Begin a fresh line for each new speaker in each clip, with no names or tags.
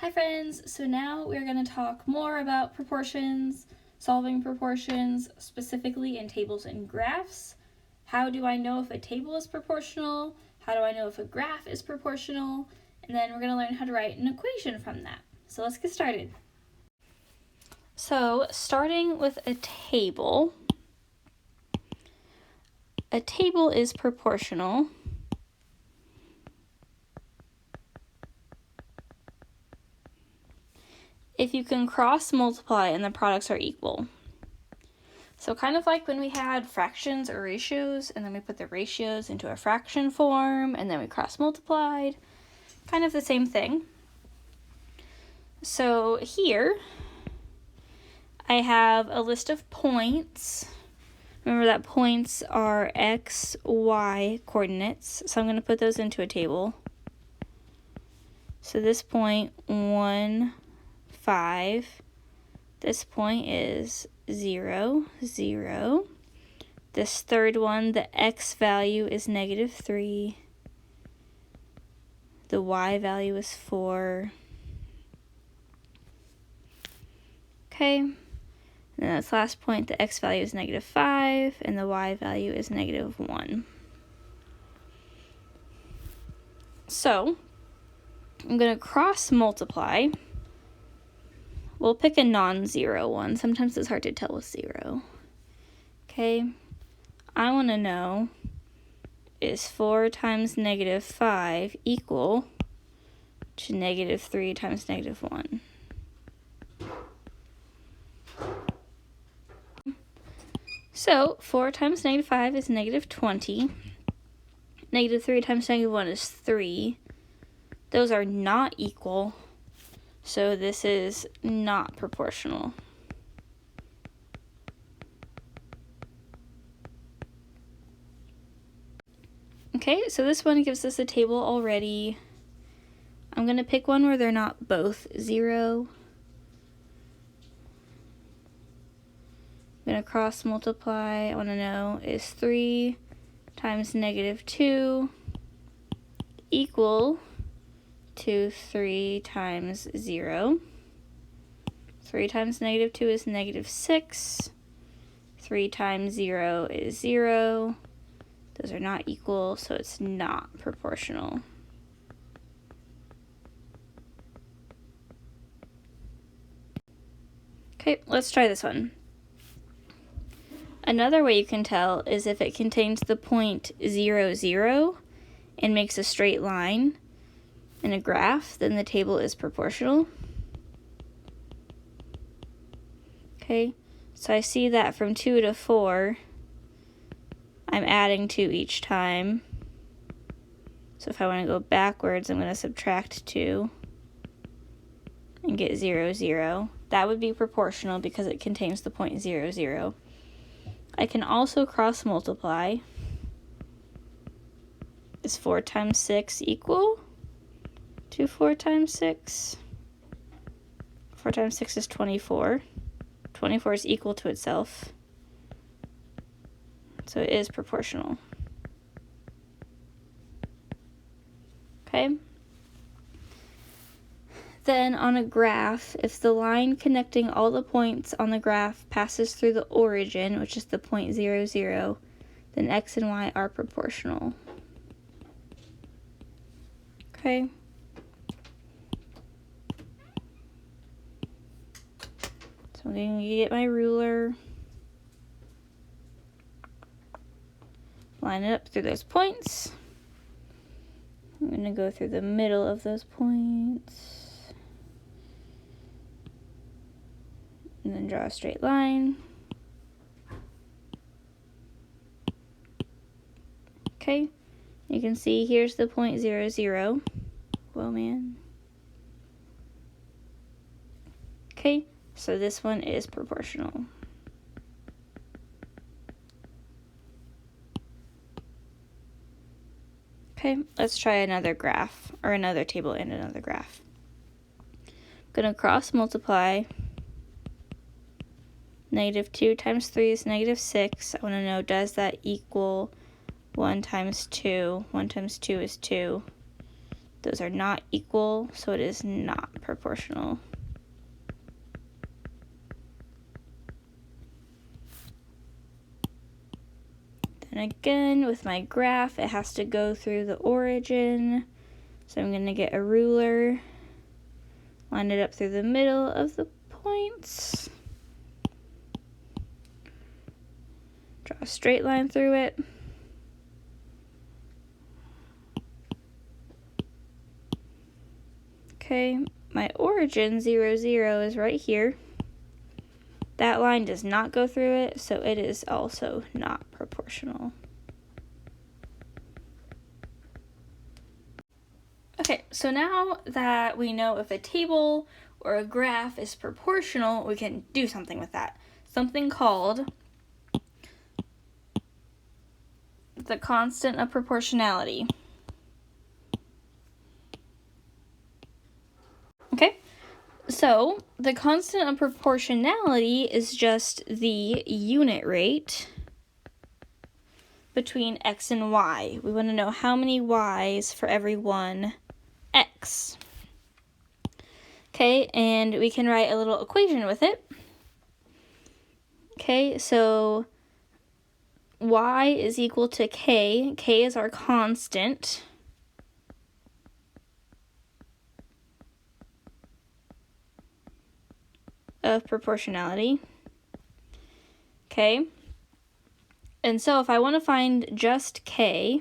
Hi friends, so now we're going to talk more about proportions, solving proportions, specifically in tables and graphs. How do I know if a table is proportional? How do I know if a graph is proportional? And then we're going to learn how to write an equation from that. So let's get started. So starting with a table is proportional if you can cross multiply and the products are equal. So kind of like when we had fractions or ratios, and then we put the ratios into a fraction form, and then we cross multiplied, kind of the same thing. So here, I have a list of points. Remember that points are x, y coordinates, so I'm going to put those into a table. So this point, 1, 5. This point is 0, 0. This third one, the x value is -3. The y value is 4. Okay. And then this last point, the x value is -5, and the y value is -1. So, I'm going to cross multiply. We'll pick a non-zero one. Sometimes it's hard to tell with 0. Okay, I want to know, is 4 times -5 equal to -3 times -1? So 4 times -5 is -20. -3 times -1 is 3. Those are not equal, so this is not proportional. Okay, so this one gives us a table already. I'm going to pick one where they're not both 0. I'm going to cross multiply. I want to know, is 3 times -2 equal to 3 times 0? 3 times -2 is -6. 3 times 0 is 0. Those are not equal, so it's not proportional. Okay, let's try this one. Another way you can tell is if it contains the point 0, 0 and makes a straight line in a graph, then the table is proportional. Okay, so I see that from 2 to 4, I'm adding 2 each time. So if I want to go backwards, I'm going to subtract 2 and get 0, 0. That would be proportional because it contains the point 0, 0. I can also cross multiply. Is 4 times 6 equal to 4 times 6? 4 times 6 is 24. 24 is equal to itself. So it is proportional. Okay. Then on a graph, if the line connecting all the points on the graph passes through the origin, which is the point 0, 0, then x and y are proportional. Okay. So I'm going to get my ruler, line it up through those points. I'm going to go through the middle of those points. And then draw a straight line. Okay, you can see here's the point 0, 0. Whoa, man. Okay, so this one is proportional. Okay, let's try another graph, or another table and another graph. I'm going to cross multiply. -2 times 3 is -6. I want to know, does that equal 1 times 2? 1 times 2 is 2. Those are not equal, so it is not proportional. Then again, with my graph, it has to go through the origin. So I'm going to get a ruler, line it up through the middle of the points, draw a straight line through it. Okay, my origin 0, 0 is right here. That line does not go through it, so it is also not proportional. Okay, so now that we know if a table or a graph is proportional, we can do something with that. Something called the constant of proportionality. Okay, so the constant of proportionality is just the unit rate between x and y. We want to know how many y's for every one x. Okay, and we can write a little equation with it. Okay, so y is equal to k. K is our constant. Of proportionality. Okay, and so if I want to find just k,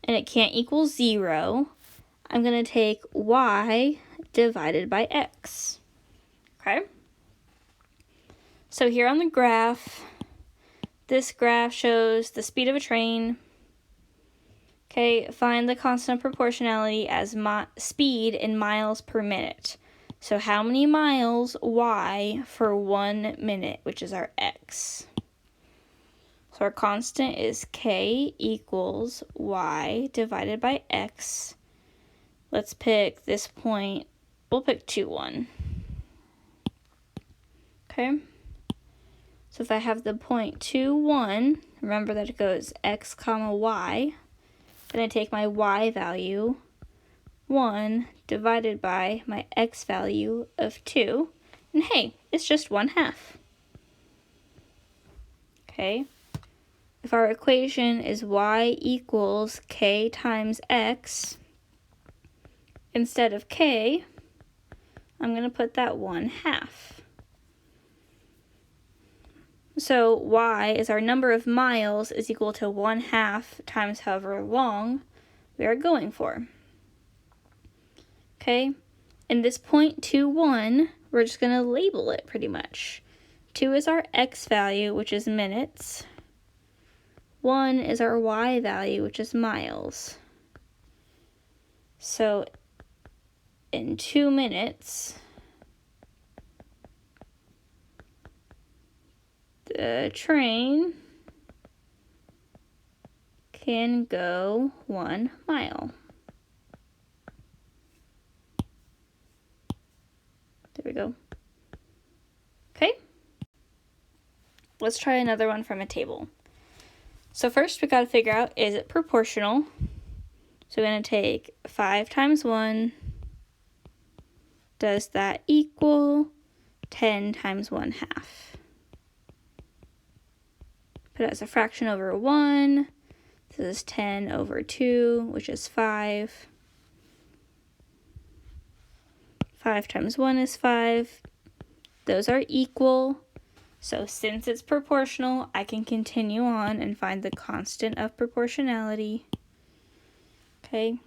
and it can't equal 0, I'm going to take y divided by x. Okay? So here on the graph, this graph shows the speed of a train. Okay, find the constant of proportionality as speed in miles per minute. So how many miles y for 1 minute, which is our x. So our constant is k equals y divided by x. Let's pick this point. We'll pick 2, 1. Okay. So if I have the point 2, 1, remember that it goes x comma y. Then I take my y value, 1, divided by my x value of 2. And hey, it's just 1/2. Okay. If our equation is y equals k times x, instead of k, I'm going to put that 1/2. So y is our number of miles is equal to 1/2 times however long we are going for. Okay, in this 0.21, we're just going to label it pretty much. 2 is our x value, which is minutes. 1 is our y value, which is miles. So in 2 minutes, the train can go 1 mile. There we go. Okay. Let's try another one from a table. So first we got to figure out, is it proportional? So we're going to take 5 times 1. Does that equal 10 times 1/2? Put it as a fraction over 1. This is 10 over 2, which is 5. 5 times 1 is 5. Those are equal. So since it's proportional, I can continue on and find the constant of proportionality. Okay.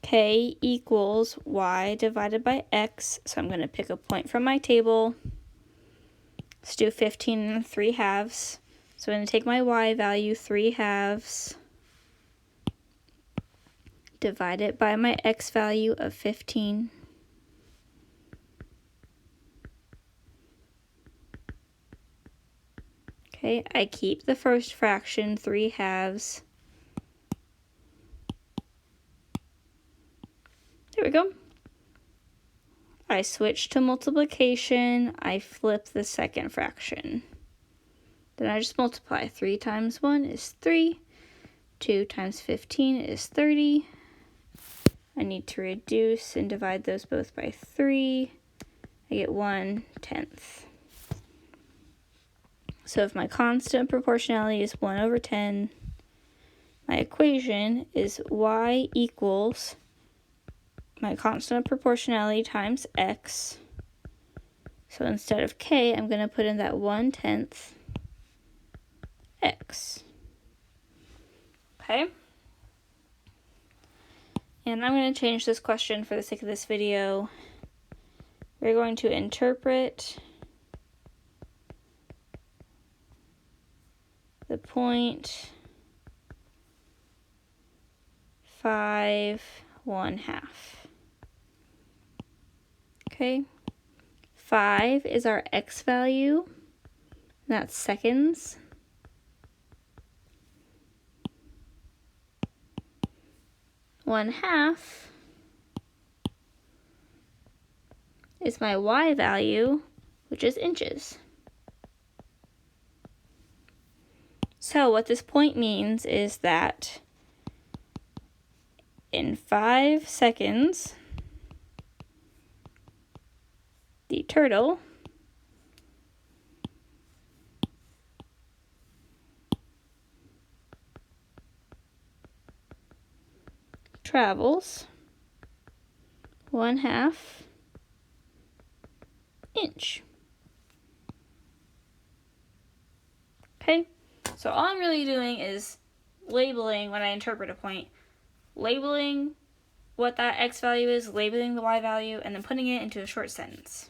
K equals y divided by x. So I'm going to pick a point from my table. Let's do 15 3/2. So I'm going to take my y value, 3/2, divide it by my x value of 15. Okay, I keep the first fraction, 3/2. There we go. I switch to multiplication. I flip the second fraction. Then I just multiply. 3 times 1 is 3. 2 times 15 is 30. I need to reduce and divide those both by 3. I get 1/10. So if my constant proportionality is 1/10, my equation is y equals my constant of proportionality times x. So instead of k, I'm going to put in that 1/10 x. Okay? And I'm going to change this question for the sake of this video. We're going to interpret the point 5/1/2. Okay? 5 is our x value, and that's seconds. 1/2 is my y value, which is inches. So what this point means is that in 5 seconds, the turtle travels 1/2 inch. Okay, so all I'm really doing is labeling when I interpret a point, labeling what that x value is, labeling the y value, and then putting it into a short sentence.